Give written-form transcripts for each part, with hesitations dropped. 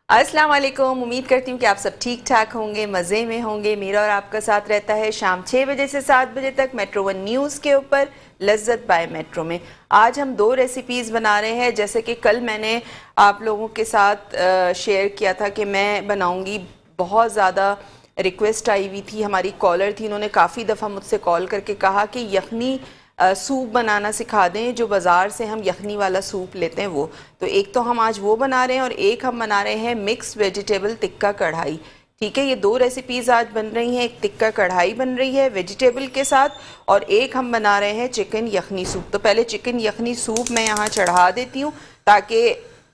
अस्सलाम वालेकुम। उम्मीद करती हूँ कि आप सब ठीक ठाक होंगे, मज़े में होंगे। मेरा और आपका साथ रहता है शाम 6 बजे से 7 बजे तक मेट्रो वन न्यूज़ के ऊपर लज्जत बाय मेट्रो में। आज हम 2 रेसिपीज़ बना रहे हैं। जैसे कि कल मैंने आप लोगों के साथ शेयर किया था कि मैं बनाऊँगी, बहुत ज़्यादा रिक्वेस्ट आई हुई थी, हमारी कॉलर थी, उन्होंने काफ़ी दफ़ा मुझसे कॉल करके कहा कि यखनी सूप बनाना सिखा दें, जो बाज़ार से हम यखनी वाला सूप लेते हैं वो। तो एक तो हम आज वो बना रहे हैं और एक हम बना रहे हैं मिक्स वेजिटेबल टिक्का कढ़ाई। ठीक है, ये 2 रेसिपीज़ आज बन रही हैं। एक टिक्का कढ़ाई बन रही है वेजिटेबल के साथ, और एक हम बना रहे हैं चिकन यखनी सूप। तो पहले चिकन यखनी सूप मैं यहाँ चढ़ा देती हूँ ताकि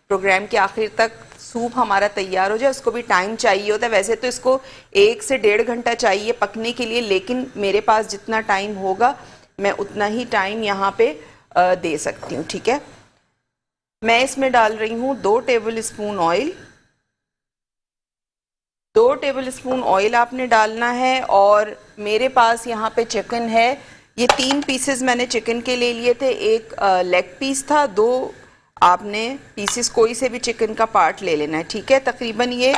प्रोग्राम के आखिर तक सूप हमारा तैयार हो जाए। उसको भी टाइम चाहिए होता है, वैसे तो इसको 1 से 1.5 घंटा चाहिए पकने के लिए, लेकिन मेरे पास जितना टाइम होगा मैं उतना ही टाइम यहाँ पे दे सकती हूँ। ठीक है, मैं इसमें डाल रही हूँ 2 table spoon oil. 2 table spoon oil आपने डालना है। और मेरे पास यहाँ पे चिकन है, ये 3 पीसेस मैंने चिकन के ले लिए थे। एक लेग पीस था, 2 आपने पीसेस कोई से भी चिकन का पार्ट ले लेना है। ठीक है, तकरीबन ये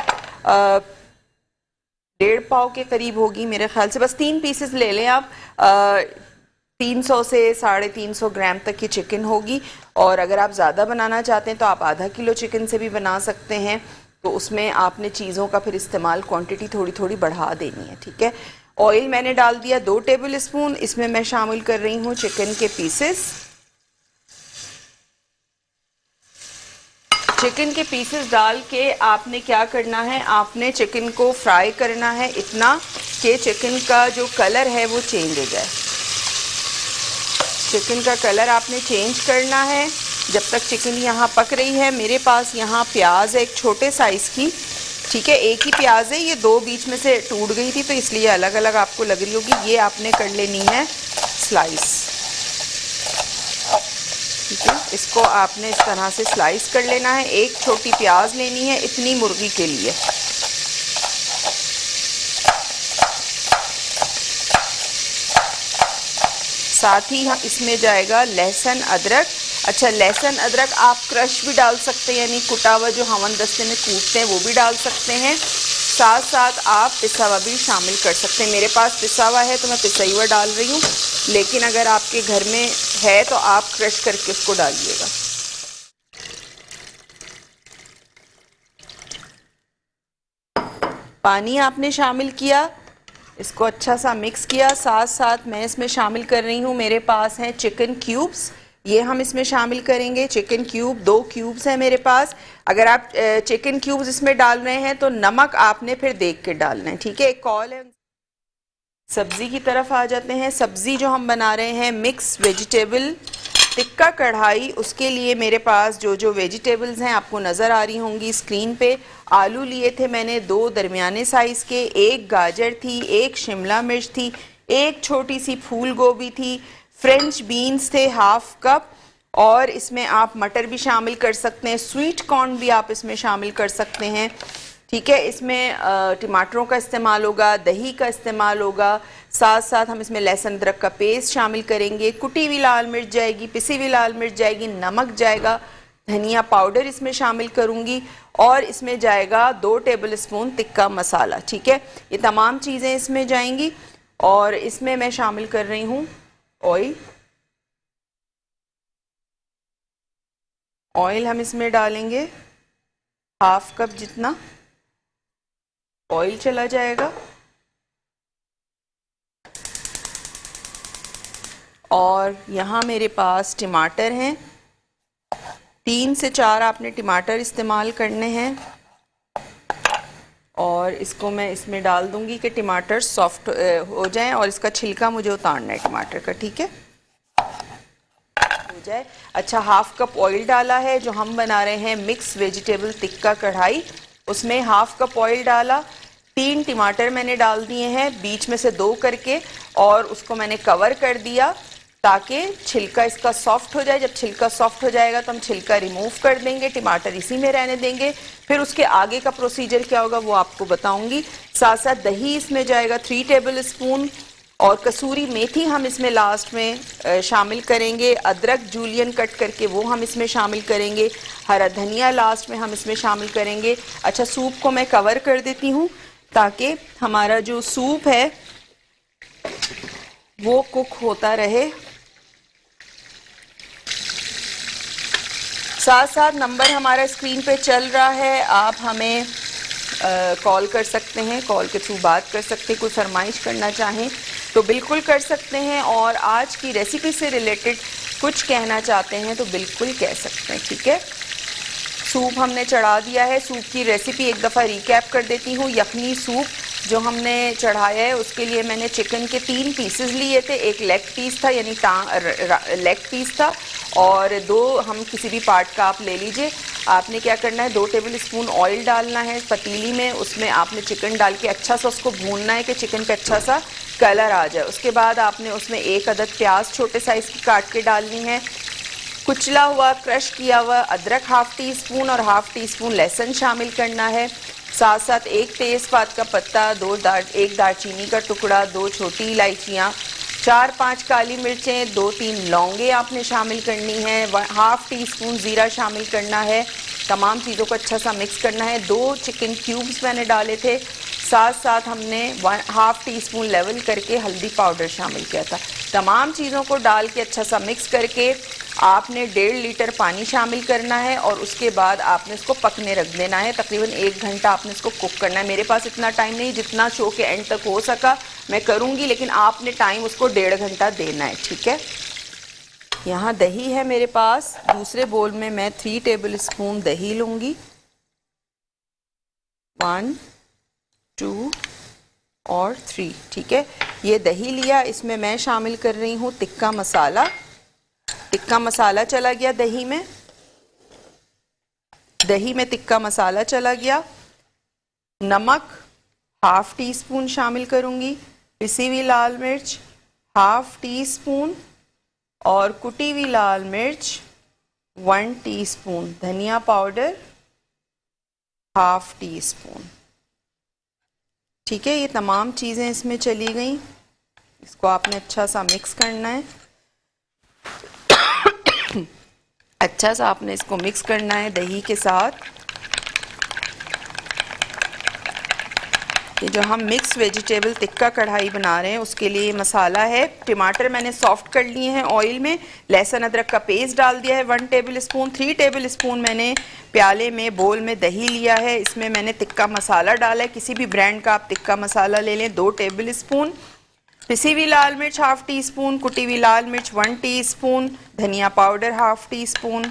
1.5 पाव के करीब होगी मेरे ख्याल से। बस 3 पीसेस ले लें आप। 300 से 350 ग्राम तक की चिकन होगी। और अगर आप ज़्यादा बनाना चाहते हैं तो आप आधा किलो चिकन से भी बना सकते हैं। तो उसमें आपने चीज़ों का फिर इस्तेमाल, क्वांटिटी थोड़ी थोड़ी बढ़ा देनी है। ठीक है, ऑयल मैंने डाल दिया 2 टेबल स्पून। इसमें मैं शामिल कर रही हूँ चिकन के पीसेस। चिकन के पीसेस डाल के आपने क्या करना है, आपने चिकन को फ्राई करना है इतना कि चिकन का जो कलर है वो चेंज हो जाए। चिकन का कलर आपने चेंज करना है जब तक चिकन यहाँ पक रही है। मेरे पास यहाँ प्याज है एक छोटे साइज़ की। ठीक है, एक ही प्याज है, ये 2 बीच में से टूट गई थी तो इसलिए अलग अलग आपको लग रही होगी। ये आपने कर लेनी है स्लाइस। ठीक है, इसको आपने इस तरह से स्लाइस कर लेना है। एक छोटी प्याज लेनी है इतनी मुर्गी के लिए। साथ ही हम इसमें जाएगा लहसुन अदरक। अच्छा, लहसुन अदरक आप क्रश भी डाल सकते हैं, यानी कुटा हुआ जो हमन दस्ते में कूटते हैं वो भी डाल सकते हैं। साथ साथ आप पिसा हुआ भी शामिल कर सकते हैं। मेरे पास पिसा हुआ है तो मैं पिसा हुआ डाल रही हूँ, लेकिन अगर आपके घर में है तो आप क्रश करके उसको डालिएगा। पानी आपने शामिल किया, इसको अच्छा सा मिक्स किया। साथ साथ मैं इसमें शामिल कर रही हूँ, मेरे पास हैं चिकन क्यूब्स, ये हम इसमें शामिल करेंगे। चिकन क्यूब 2 क्यूब्स हैं मेरे पास। अगर आप चिकन क्यूब्स इसमें डाल रहे हैं तो नमक आपने फिर देख के डालना है। ठीक है, एक कॉल है। सब्ज़ी की तरफ आ जाते हैं। सब्ज़ी जो हम बना रहे हैं मिक्स वेजिटेबल टिक्का कढ़ाई, उसके लिए मेरे पास जो जो वेजिटेबल्स हैं आपको नज़र आ रही होंगी स्क्रीन पे। आलू लिए थे मैंने 2 दरमियाने साइज़ के, एक गाजर थी, एक शिमला मिर्च थी, एक छोटी सी फूल गोभी थी, फ्रेंच बीन्स थे 1/2 कप, और इसमें आप मटर भी शामिल कर सकते हैं, स्वीट कॉर्न भी आप इसमें शामिल कर सकते हैं। ठीक है, इसमें टमाटरों का इस्तेमाल होगा, दही का इस्तेमाल होगा। साथ साथ हम इसमें लहसुन अदरक का पेस्ट शामिल करेंगे, कुटी हुई लाल मिर्च जाएगी, पिसी हुई लाल मिर्च जाएगी, नमक जाएगा, धनिया पाउडर इसमें शामिल करूँगी, और इसमें जाएगा 2 टेबल स्पून टिक्का मसाला। ठीक है, ये तमाम चीज़ें इसमें जाएंगी। और इसमें मैं शामिल कर रही हूँ ऑयल। ऑयल हम इसमें डालेंगे 1/2 कप जितना ऑयल चला जाएगा। और यहाँ मेरे पास टमाटर हैं, 3 से 4 आपने टमाटर इस्तेमाल करने हैं। और इसको मैं इसमें डाल दूंगी कि टमाटर सॉफ्ट हो जाएं, और इसका छिलका मुझे उतारना है टमाटर का। ठीक है, हो जाए। अच्छा, 1/2 कप ऑयल डाला है। जो हम बना रहे हैं मिक्स वेजिटेबल टिक्का कढ़ाई, उसमें 1/2 कप ऑयल डाला। 3 टमाटर मैंने डाल दिए हैं बीच में से 2 करके, और उसको मैंने कवर कर दिया ताकि छिलका इसका सॉफ्ट हो जाए। जब छिलका सॉफ्ट हो जाएगा तो हम छिलका रिमूव कर देंगे, टमाटर इसी में रहने देंगे। फिर उसके आगे का प्रोसीजर क्या होगा वो आपको बताऊंगी। साथ साथ दही इसमें जाएगा 3 टेबल स्पून, और कसूरी मेथी हम इसमें लास्ट में शामिल करेंगे। अदरक जूलियन कट करके वो हम इसमें शामिल करेंगे। हरा धनिया लास्ट में हम इसमें शामिल करेंगे। अच्छा, सूप को मैं कवर कर देती हूँ ताकि हमारा जो सूप है वो कुक होता रहे। साथ साथ नंबर हमारा स्क्रीन पे चल रहा है, आप हमें कॉल कर सकते हैं, कॉल के थ्रू बात कर सकते हैं। कोई फरमाइश करना चाहें तो बिल्कुल कर सकते हैं, और आज की रेसिपी से रिलेटेड कुछ कहना चाहते हैं तो बिल्कुल कह सकते हैं। ठीक है, सूप हमने चढ़ा दिया है। सूप की रेसिपी एक दफ़ा रिकैप कर देती हूँ। यखनी सूप जो हमने चढ़ाया है उसके लिए मैंने चिकन के 3 पीसेस लिए थे। एक लेग पीस था, यानी लेग पीस था, और 2 हम किसी भी पार्ट का आप ले लीजिए। आपने क्या करना है, 2 टेबल स्पून ऑयल डालना है पतीली में, उसमें आपने चिकन डाल के अच्छा सा उसको भूनना है कि चिकन पे अच्छा सा कलर आ जाए। उसके बाद आपने उसमें 1 अदद प्याज छोटे साइज़ की काट के डालनी है। कुचला हुआ क्रश किया हुआ अदरक हाफ़ टी स्पून और हाफ़ टी स्पून लहसुन शामिल करना है। साथ साथ 1 तेज़पात का पत्ता, 1 दालचीनी का टुकड़ा, 2 छोटी इलायचियाँ, 4-5 काली मिर्चें, 2-3 लौंगे आपने शामिल करनी है। हाफ़ टी स्पून ज़ीरा शामिल करना है। तमाम चीज़ों को अच्छा सा मिक्स करना है। 2 चिकन क्यूब्स मैंने डाले थे। साथ साथ हमने हाफ़ टी स्पून लेवल करके हल्दी पाउडर शामिल किया था। तमाम चीज़ों को डाल के अच्छा सा मिक्स करके आपने 1.5 लीटर पानी शामिल करना है, और उसके बाद आपने इसको पकने रख देना है। तकरीबन 1 घंटा आपने इसको कुक करना है। मेरे पास इतना टाइम नहीं, जितना शो के एंड तक हो सका मैं करूँगी, लेकिन आपने टाइम उसको 1.5 घंटा देना है। ठीक है, यहाँ दही है मेरे पास। दूसरे बोल में मैं 3 टेबल स्पून दही लूँगी। 1, 2 और 3। ठीक है, ये दही लिया। इसमें मैं शामिल कर रही हूँ टिक्का मसाला। टिक्का मसाला चला गया दही में, दही में टिक्का मसाला चला गया। नमक हाफ़ टी स्पून शामिल करूँगी। पिसी हुई लाल मिर्च हाफ़ टी स्पून, और कुटी हुई लाल मिर्च 1 टीस्पून। धनिया पाउडर हाफ़ टी स्पून। ठीक है, ये तमाम चीज़ें इसमें चली गई। इसको आपने अच्छा सा मिक्स करना है। अच्छा सा आपने इसको मिक्स करना है दही के साथ। ये जो हम मिक्स वेजिटेबल टिक्का कढ़ाई बना रहे हैं उसके लिए मसाला है। टमाटर मैंने सॉफ्ट कर लिए हैं ऑयल में। लहसुन अदरक का पेस्ट डाल दिया है 1 टेबल स्पून। 3 टेबल स्पून मैंने प्याले में बोल में दही लिया है। इसमें मैंने टिक्का मसाला डाला है। किसी भी ब्रांड का आप टिक्का मसाला ले लें। 2 टेबल स्पून। पिसी हुई लाल मिर्च हाफ़ टी स्पून। कुटी हुई लाल मिर्च 1 टीस्पून। धनिया पाउडर हाफ़ टी स्पून।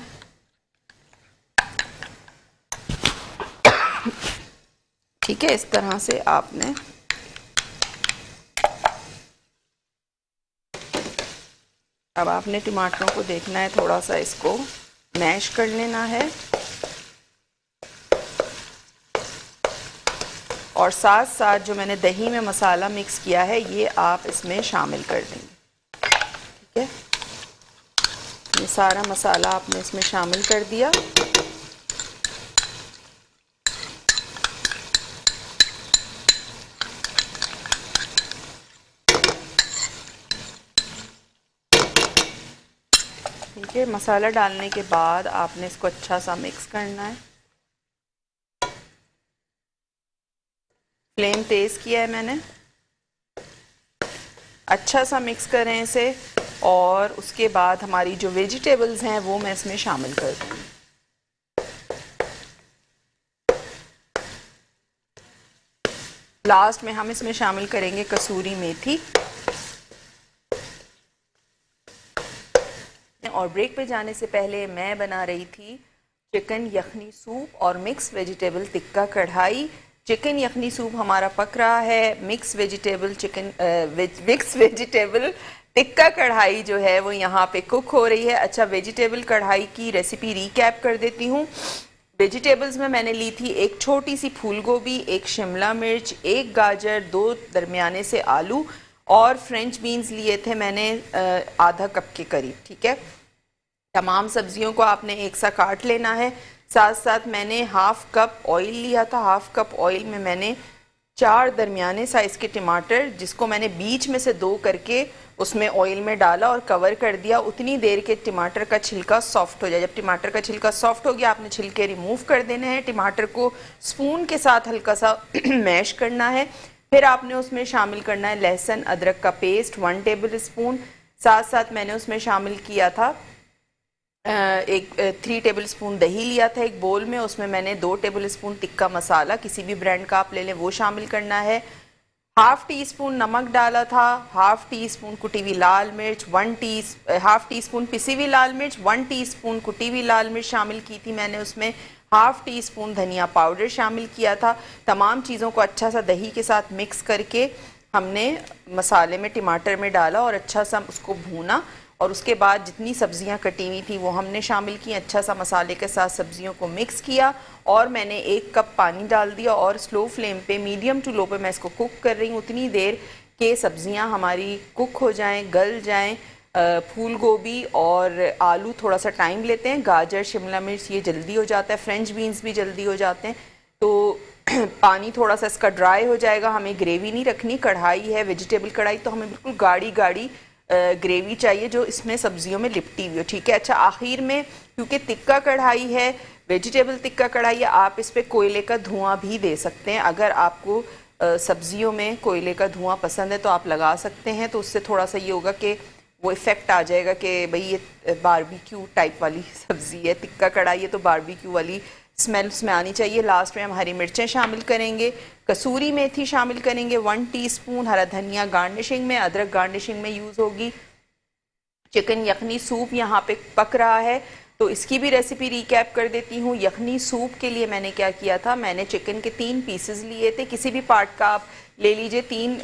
ठीक है, इस तरह से आपने अब आपने टमाटरों को देखना है, थोड़ा सा इसको मैश कर लेना है, और साथ साथ जो मैंने दही में मसाला मिक्स किया है ये आप इसमें शामिल कर देंगे। ठीक है, ये सारा मसाला आपने इसमें शामिल कर दिया। ठीक है, मसाला डालने के बाद आपने इसको अच्छा सा मिक्स करना है। फ्लेम तेज़ किया है मैंने। अच्छा सा मिक्स करें इसे, और उसके बाद हमारी जो वेजिटेबल्स हैं वो मैं इसमें शामिल कर दूँगी। लास्ट में हम इसमें शामिल करेंगे कसूरी मेथी। और ब्रेक पे जाने से पहले मैं बना रही थी चिकन यखनी सूप और मिक्स वेजिटेबल टिक्का कढ़ाई। चिकन यखनी सूप हमारा पक रहा है। मिक्स वेजिटेबल टिक्का कढ़ाई जो है वो यहाँ पे कुक हो रही है। अच्छा, वेजिटेबल कढ़ाई की रेसिपी रिकैप कर देती हूँ। वेजिटेबल्स में मैंने ली थी 1 छोटी सी फूल गोभी, 1 शिमला मिर्च, 1 गाजर, 2 दरमियाने से आलू, और फ्रेंच बीन्स लिए थे मैंने आधा कप के करीब। ठीक है, तमाम सब्जियों को आपने एक सा काट लेना है। साथ साथ मैंने हाफ़ कप ऑयल लिया था। हाफ़ कप ऑयल में मैंने 4 दरमियाने साइज़ के टमाटर, जिसको मैंने बीच में से 2 करके उसमें ऑयल में डाला और कवर कर दिया उतनी देर के टमाटर का छिलका सॉफ्ट हो जाए। जब टमाटर का छिलका सॉफ्ट हो गया आपने छिलके रिमूव कर देने हैं। टमाटर को स्पून के साथ हल्का सा मैश करना है। फिर आपने उसमें शामिल करना है लहसुन अदरक का पेस्ट 1 टेबल स्पून। साथ साथ मैंने उसमें शामिल किया था 3 टेबल स्पून दही लिया था एक बोल में, उसमें मैंने 2 टेबल स्पून टिक्का मसाला किसी भी ब्रांड का आप ले लें वो शामिल करना है। हाफ टी स्पून नमक डाला था, हाफ टी स्पून कुटी हुई लाल मिर्च, हाफ टी स्पून पिसी हुई लाल मिर्च, 1 टीस्पून कुटी हुई लाल मिर्च शामिल की थी मैंने उसमें, हाफ टी स्पून धनिया पाउडर शामिल किया था। तमाम चीज़ों को अच्छा सा दही के साथ मिक्स करके हमने मसाले में टमाटर में डाला और अच्छा सा उसको भूना और उसके बाद जितनी सब्जियां कटी हुई थी वो हमने शामिल की। अच्छा सा मसाले के साथ सब्जियों को मिक्स किया और मैंने 1 कप पानी डाल दिया और स्लो फ्लेम पे मीडियम टू लो पे मैं इसको कुक कर रही हूँ उतनी देर के सब्जियां हमारी कुक हो जाएं, गल जाएं। फूल गोभी और आलू थोड़ा सा टाइम लेते हैं, गाजर शिमला मिर्च ये जल्दी हो जाता है, फ्रेंच बीन्स भी जल्दी हो जाते हैं। तो पानी थोड़ा सा इसका ड्राई हो जाएगा, हमें ग्रेवी नहीं रखनी, कढ़ाई है वेजिटेबल कढ़ाई, तो हमें बिल्कुल गाढ़ी गाढ़ी ग्रेवी चाहिए जो इसमें सब्जियों में लिपटी हुई हो। ठीक है, अच्छा आखिर में क्योंकि तिक्का कढ़ाई है, वेजिटेबल तिक्का कढ़ाई है, आप इस पर कोयले का धुआं भी दे सकते हैं। अगर आपको सब्जियों में कोयले का धुआं पसंद है तो आप लगा सकते हैं, तो उससे थोड़ा सा ये होगा कि वो इफ़ेक्ट आ जाएगा कि भाई ये बारबेक्यू टाइप वाली सब्ज़ी है, तिक्का कढ़ाई है तो बारबेक्यू वाली स्मेल उसमें आनी चाहिए। लास्ट में हम हरी मिर्चें शामिल करेंगे, कसूरी मेथी शामिल करेंगे 1 टीस्पून, हरा धनिया गार्निशिंग में, अदरक गार्निशिंग में यूज़ होगी। चिकन यखनी सूप यहाँ पे पक रहा है तो इसकी भी रेसिपी रिकैप कर देती हूँ। यखनी सूप के लिए मैंने क्या किया था, मैंने चिकन के 3 पीसेस लिए थे, किसी भी पार्ट का आप ले लीजिए। 3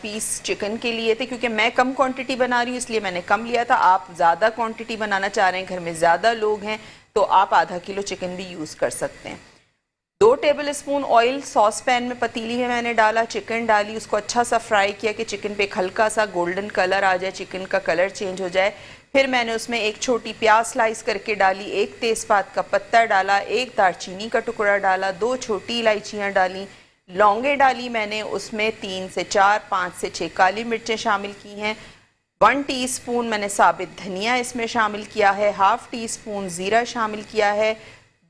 पीस चिकन के लिए थे, क्योंकि मैं कम क्वांटिटी बना रही हूँ इसलिए मैंने कम लिया था। आप ज़्यादा क्वांटिटी बनाना चाह रहे हैं, घर में ज़्यादा लोग हैं तो आप आधा किलो चिकन भी यूज़ कर सकते हैं। 2 table spoon oil sauce pan में पतीली में मैंने डाला, चिकन डाली, उसको अच्छा सा फ्राई किया कि चिकन पे एक हल्का सा गोल्डन कलर आ जाए, चिकन का कलर चेंज हो जाए। फिर मैंने उसमें 1 छोटी प्याज स्लाइस करके डाली, 1 तेज़पात का पत्ता डाला, 1 दालचीनी का टुकड़ा डाला, 2 छोटी इलायचियाँ डाली, लौंगे डाली मैंने उसमें 3 से 4, 5 से 6 काली मिर्चें शामिल की हैं, 1 टीस्पून मैंने साबित धनिया इसमें शामिल किया है, हाफ टी स्पून ज़ीरा शामिल किया है,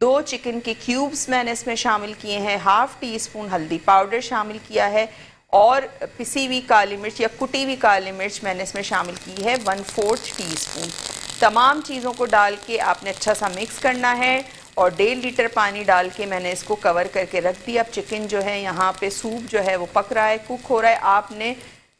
2 चिकन के क्यूब्स मैंने इसमें शामिल किए हैं, हाफ टी स्पून हल्दी पाउडर शामिल किया है और पिसी हुई काली मिर्च या कुटी हुई काली मिर्च मैंने इसमें शामिल की है 1/4 टीस्पून। तमाम चीज़ों को डाल के आपने अच्छा सा मिक्स करना है और 1.5 लीटर पानी डाल के मैंने इसको कवर करके रख दिया। अब चिकन जो है यहाँ पे सूप जो है वो पक रहा है, कुक हो रहा है। आपने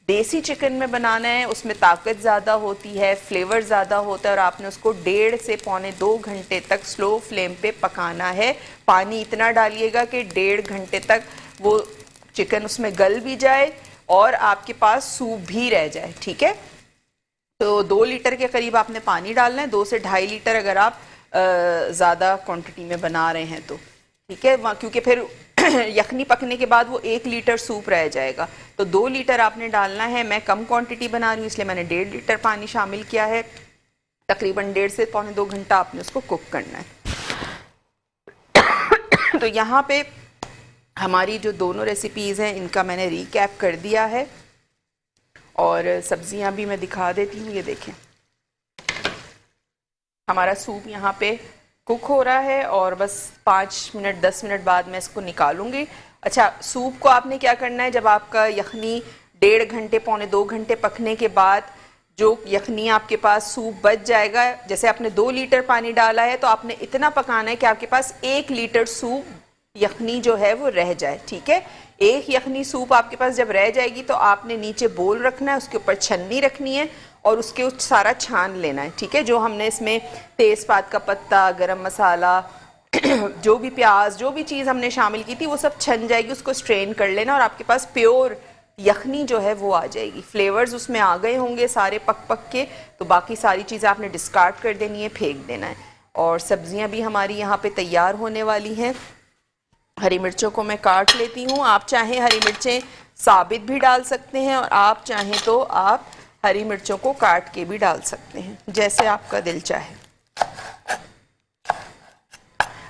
देसी चिकन में बनाना है, उसमें ताकत ज़्यादा होती है, फ्लेवर ज़्यादा होता है और आपने उसको 1.5 से पौने 2 घंटे तक स्लो फ्लेम पे पकाना है। पानी इतना डालिएगा कि 1.5 घंटे तक वो चिकन उसमें गल भी जाए और आपके पास सूप भी रह जाए। ठीक है, तो 2 लीटर के करीब आपने पानी डालना है, 2 से 2.5 लीटर अगर आप ज़्यादा क्वांटिटी में बना रहे हैं तो। ठीक है, क्योंकि फिर यखनी पकने के बाद वो 1 लीटर सूप रह जाएगा, तो 2 लीटर आपने डालना है। मैं कम क्वांटिटी बना रही हूँ इसलिए मैंने 1.5 लीटर पानी शामिल किया है। तकरीबन 1.5 से पौने 2 घंटा आपने उसको कुक करना है। तो यहाँ पे हमारी जो दोनों रेसिपीज़ हैं इनका मैंने रिकैप कर दिया है और सब्जियां भी मैं दिखा देती हूँ। ये देखें, हमारा सूप यहाँ पे कुक हो रहा है और बस 5 मिनट 10 मिनट बाद मैं इसको निकालूंगी। अच्छा, सूप को आपने क्या करना है, जब आपका यखनी 1.5 घंटे पौने 2 घंटे पकने के बाद जो यखनी आपके पास सूप बच जाएगा, जैसे आपने 2 लीटर पानी डाला है तो आपने इतना पकाना है कि आपके पास 1 लीटर सूप यखनी जो है वो रह जाए। ठीक है, 1 यखनी सूप आपके पास जब रह जाएगी तो आपने नीचे बोल रखना है, उसके ऊपर छन्नी रखनी है और उसके सारा छान लेना है। ठीक है, जो हमने इसमें तेज़पात का पत्ता, गरम मसाला, जो भी प्याज, जो भी चीज़ हमने शामिल की थी वो सब छन जाएगी, उसको स्ट्रेन कर लेना और आपके पास प्योर यखनी जो है वो आ जाएगी। फ्लेवर्स उसमें आ गए होंगे सारे पक पक के, तो बाकी सारी चीज़ें आपने डिस्कार्ड कर देनी है, फेंक देना है। और सब्जियां भी हमारी यहाँ पे तैयार होने वाली हैं। हरी मिर्चों को मैं काट लेती हूँ, आप चाहें हरी मिर्चें साबित भी डाल सकते हैं और आप चाहें तो आप हरी मिर्चों को काट के भी डाल सकते हैं, जैसे आपका दिल चाहे।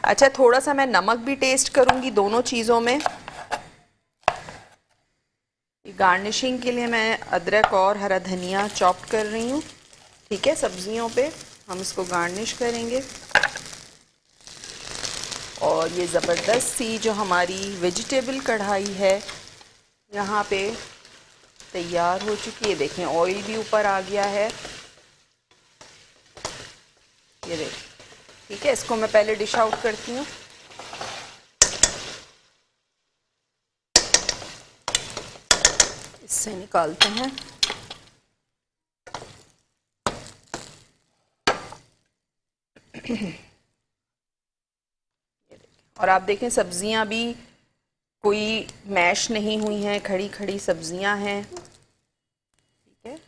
अच्छा, थोड़ा सा मैं नमक भी टेस्ट करूँगी दोनों चीज़ों में। गार्निशिंग के लिए मैं अदरक और हरा धनिया चॉप कर रही हूँ। ठीक है, सब्जियों पे हम इसको गार्निश करेंगे। और ये ज़बरदस्त सी जो हमारी वेजिटेबल कढ़ाई है यहाँ पे तैयार हो चुकी है। देखें, ऑयल भी ऊपर आ गया है, ये देखें। ठीक है, इसको मैं पहले डिश आउट करती हूँ। इससे निकालते हैं। और आप देखें सब्जियां भी कोई मैश नहीं हुई हैं, खड़ी खड़ी सब्जियां हैं। ठीक है,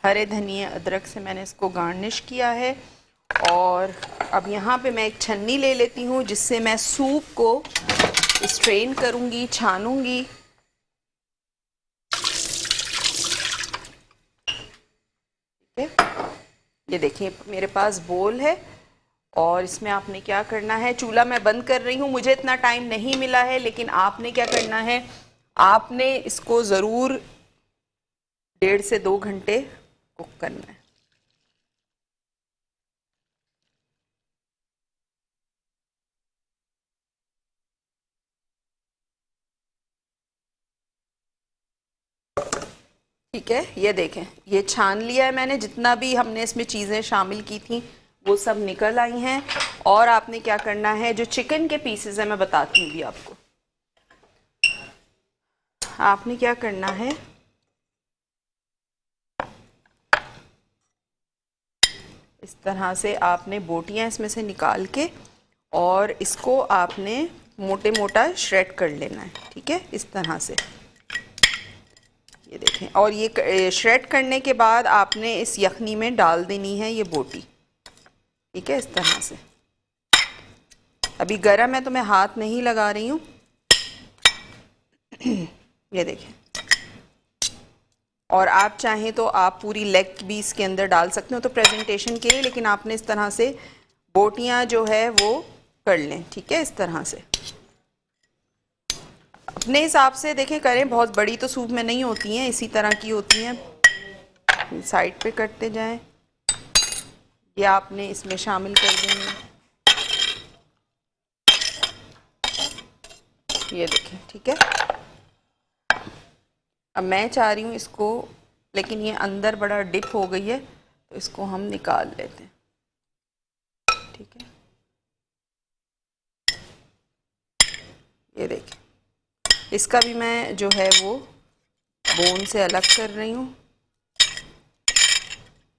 हरे धनिया अदरक से मैंने इसको गार्निश किया है। और अब यहाँ पे मैं एक छन्नी ले लेती हूँ जिससे मैं सूप को स्ट्रेन करूँगी, छानूँगी। ठीक है, ये देखिए मेरे पास बोल है और इसमें आपने क्या करना है, चूल्हा मैं बंद कर रही हूँ, मुझे इतना टाइम नहीं मिला है, लेकिन आपने क्या करना है, आपने इसको ज़रूर 1.5 से 2 घंटे कुक करना है। ठीक है, ये देखें, ये छान लिया है मैंने। जितना भी हमने इसमें चीज़ें शामिल की थी वो सब निकल आई हैं। और आपने क्या करना है, जो चिकन के पीसेस है मैं बताती हूँ भी आपको। आपने क्या करना है, इस तरह से आपने बोटियां इसमें से निकाल के और इसको आपने मोटे मोटा श्रेड कर लेना है। ठीक है, इस तरह से ये देखें। और ये श्रेड करने के बाद आपने इस यखनी में डाल देनी है ये बोटी। ठीक है, इस तरह से। अभी गरम है तो मैं हाथ नहीं लगा रही हूँ। ये देखें। और आप चाहें तो आप पूरी लेग भी इसके अंदर डाल सकते हो तो प्रेजेंटेशन के लिए, लेकिन आपने इस तरह से बोटियां जो है वो कर लें। ठीक है, इस तरह से अपने हिसाब से देखें करें। बहुत बड़ी तो सूप में नहीं होती हैं, इसी तरह की होती हैं। साइड पे करते जाएं। ये आपने इसमें शामिल कर देंगे। ये देखें, ठीक है। अब मैं चाह रही हूँ इसको, लेकिन ये अंदर बड़ा डिप हो गई है तो इसको हम निकाल लेते हैं। ठीक है, ये देखें, इसका भी मैं जो है वो बोन से अलग कर रही हूँ।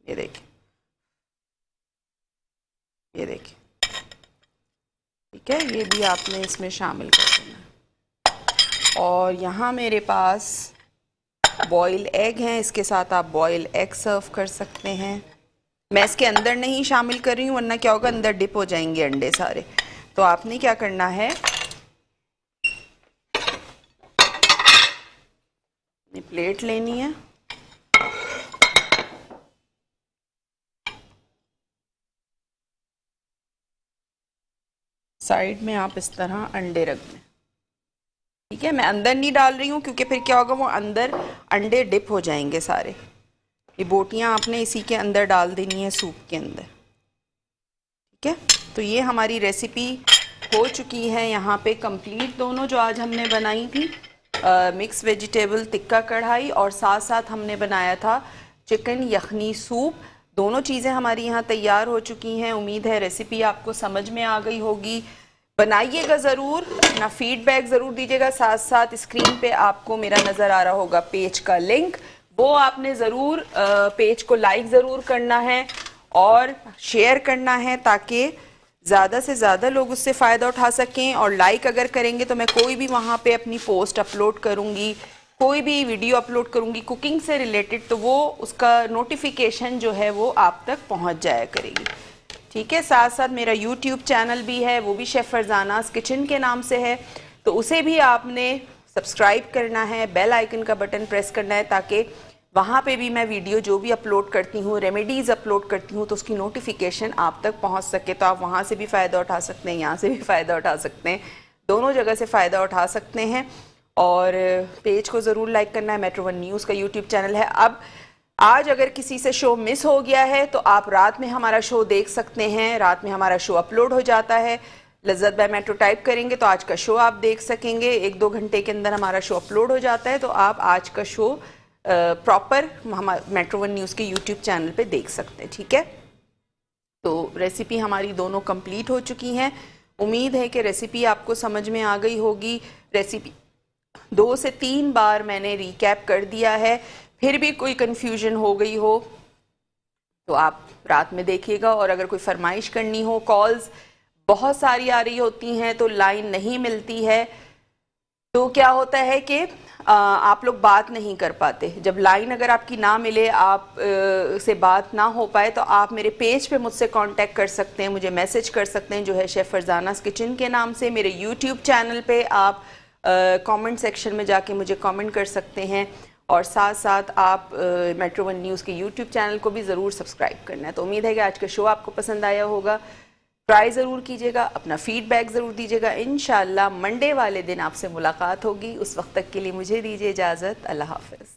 ये देखें, ये देखें। ठीक है, ये भी आपने इसमें शामिल कर देना। और यहाँ मेरे पास बॉयल एग हैं, इसके साथ आप बॉयल एग सर्व कर सकते हैं। मैं इसके अंदर नहीं शामिल कर रही हूँ वरना क्या होगा, अंदर डिप हो जाएंगे अंडे सारे। तो आपने क्या करना है, प्लेट लेनी है, साइड में आप इस तरह अंडे रख दें। ठीक है, मैं अंदर नहीं डाल रही हूँ क्योंकि फिर क्या होगा, वो अंदर अंडे डिप हो जाएंगे सारे। ये बोटियाँ आपने इसी के अंदर डाल देनी है, सूप के अंदर। ठीक है, तो ये हमारी रेसिपी हो चुकी है यहाँ पे कंप्लीट। दोनों जो आज हमने बनाई थी मिक्स वेजिटेबल टिक्का कढ़ाई और साथ साथ हमने बनाया था चिकन यखनी सूप, दोनों चीज़ें हमारी यहाँ तैयार हो चुकी हैं। उम्मीद है रेसिपी आपको समझ में आ गई होगी। बनाइएगा ज़रूर, अपना फीडबैक ज़रूर दीजिएगा। साथ साथ स्क्रीन पे आपको मेरा नज़र आ रहा होगा पेज का लिंक, वो आपने ज़रूर पेज को लाइक ज़रूर करना है और शेयर करना है ताकि ज़्यादा से ज़्यादा लोग उससे फ़ायदा उठा सकें। और लाइक अगर करेंगे तो मैं कोई भी वहाँ पे अपनी पोस्ट अपलोड करूँगी, कोई भी वीडियो अपलोड करूँगी कुकिंग से रिलेटेड, तो वो उसका नोटिफिकेशन जो है वो आप तक पहुँच जाया करेगी। ठीक है, साथ साथ मेरा यूट्यूब चैनल भी है, वो भी शेफ़ फरजानाज़ किचन के नाम से है, तो उसे भी आपने सब्सक्राइब करना है, बेल आइकन का बटन प्रेस करना है ताकि वहाँ पे भी मैं वीडियो जो भी अपलोड करती हूँ, रेमेडीज़ अपलोड करती हूँ, तो उसकी नोटिफिकेशन आप तक पहुँच सके। तो आप वहाँ से भी फ़ायदा उठा सकते हैं, यहाँ से भी फ़ायदा उठा सकते हैं, दोनों जगह से फ़ायदा उठा सकते हैं। और पेज को ज़रूर लाइक करना है। मेट्रो वन न्यूज़ का यूट्यूब चैनल है। अब आज अगर किसी से शो मिस हो गया है तो आप रात में हमारा शो देख सकते हैं। रात में हमारा शो अपलोड हो जाता है। लज्जत बाय मेट्रो टाइप करेंगे तो आज का शो आप देख सकेंगे। 1-2 घंटे के अंदर हमारा शो अपलोड हो जाता है, तो आप आज का show proper metro one news के यूट्यूब चैनल पे देख सकते हैं। ठीक है, तो रेसिपी हमारी दोनों कंप्लीट हो चुकी हैं। उम्मीद है कि रेसिपी आपको समझ में आ गई होगी। रेसिपी 2 से 3 बार मैंने रिकैप कर दिया है। फिर भी कोई कन्फ्यूजन हो गई हो तो आप रात में देखिएगा। और अगर कोई फरमाइश करनी हो, कॉल्स बहुत सारी आ रही होती हैं तो लाइन नहीं मिलती है, तो क्या होता है कि आप लोग बात नहीं कर पाते। जब लाइन अगर आपकी ना मिले, आप से बात ना हो पाए, तो आप मेरे पेज पे मुझसे कांटेक्ट कर सकते हैं, मुझे मैसेज कर सकते हैं, जो है शेफ़ फरजानास किचन के नाम से। मेरे यूट्यूब चैनल पे आप कमेंट सेक्शन में जाके मुझे कमेंट कर सकते हैं। और साथ साथ आप मेट्रो वन न्यूज़ के यूट्यूब चैनल को भी ज़रूर सब्सक्राइब करना है। तो उम्मीद है कि आज का शो आपको पसंद आया होगा। ट्राई ज़रूर कीजिएगा, अपना फीडबैक ज़रूर दीजिएगा। इंशाल्लाह मंडे वाले दिन आपसे मुलाकात होगी। उस वक्त तक के लिए मुझे दीजिए इजाज़त। अल्लाह हाफ़िज़।